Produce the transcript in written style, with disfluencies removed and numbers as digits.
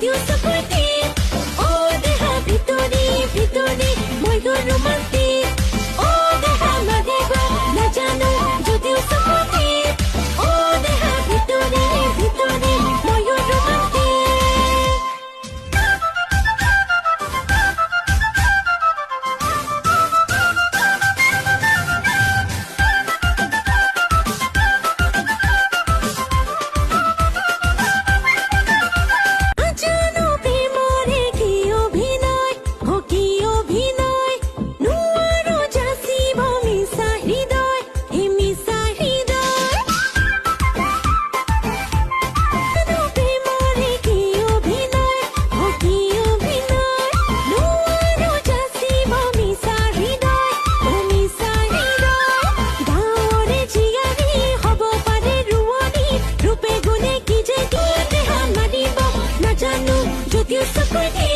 যদিও চকুটি ও দেহা ভিতৰি ভিতৰি মই ৰোমান্টিক ও দেহা মাৰিব নাজানো যদিও চকুটি ও দেহা ভিতৰি ভিতৰি মই ৰোমান্টিক যদিও চকুটি